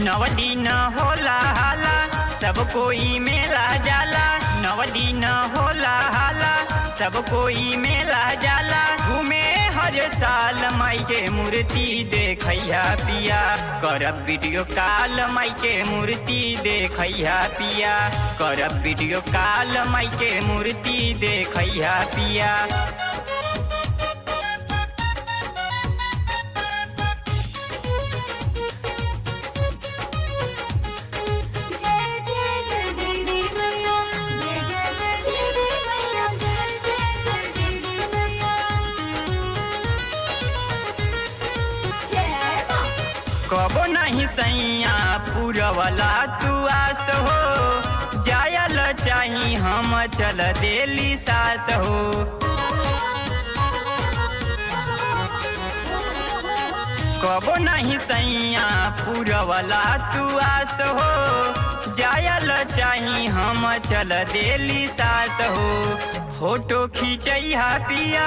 नव दिन होला हाला सब कोई मेला जाला। नव दिन होला हाला सब कोई मेला जाला। घूमे हर साल माई के मूर्ति देखैया पिया। करब वीडियो कॉल माई के मूर्ति देखैया पिया। करब वीडियो कॉल माई के मूर्ति देखैया पिया। कबो नहीं सैया पुरवला तू आस हो। जायल चाही हम चल देली सास हो। कबो नहीं सैया पुरवला तू आस हो। जायल चाही हम चल देली सास हो। फोटो खींचैहा पिया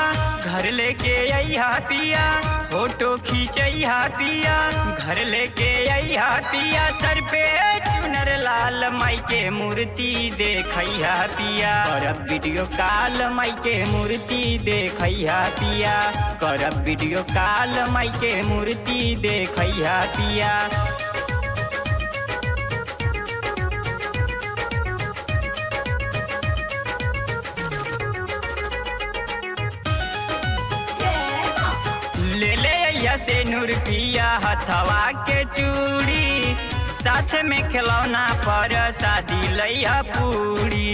घर लेके अइहा पिया। फोटो खींचैहा पिया घर लेके अइहा पिया। सर पे चुनर लाल माई के मूर्ति देखैहा पिया। करब वीडियो कॉल माई के मूर्ति देखैहा पिया। करब वीडियो कॉल माई के मूर्ति देखैहा पिया। ले ले से नूर पिया हथवा के चूड़ी। साथ में खिलौना पर शादी लैया पूरी।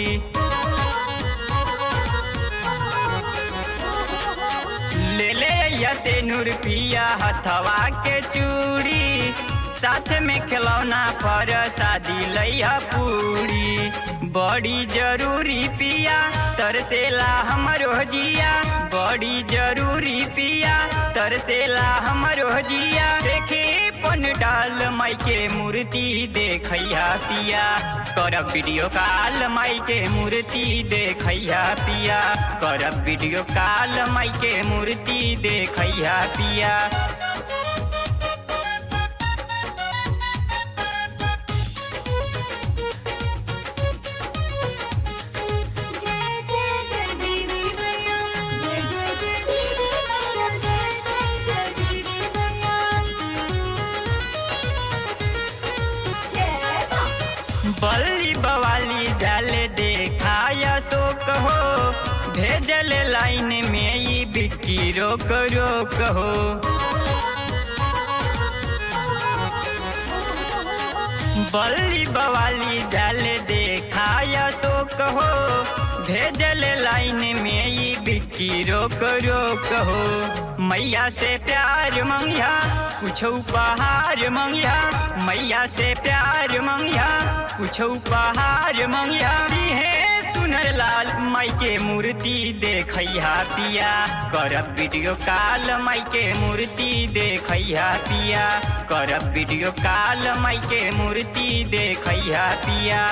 ले ले से नूर पिया हथवा के चूड़ी। साथ में खिलौना पर शादी लैया पूरी। बड़ी जरूरी पिया तरसेला हमरो जिया। बड़ी जरूरी पिया तरसेला हमरो जिया। देखी पन डाल माई के मूर्ति देखैया पिया। करब वीडियो कॉल माई के मूर्ति देखैया पिया। करब वीडियो कॉल माई के मूर्ति देखैया पिया। बल्ली बवाली जल देखाया शोक हो। भेजल लाइन में ये बिक्की रोक रोक हो। बल्ली बवाली जल देखाया शोक हो। भेजल लाइन में ये बिक्की रोक रोक हो। मैया से प्यार मंगिया कुछ उपहार मंगिया। मैया से प्यार मंगिया कुछ उपहार मंगिया। है सुनर लाल माई के मूर्ति देखैया पिया। करब वीडियो कॉल माई के मूर्ति देखैया पिया। करब वीडियो कॉल माई के मूर्ति देखैया पिया।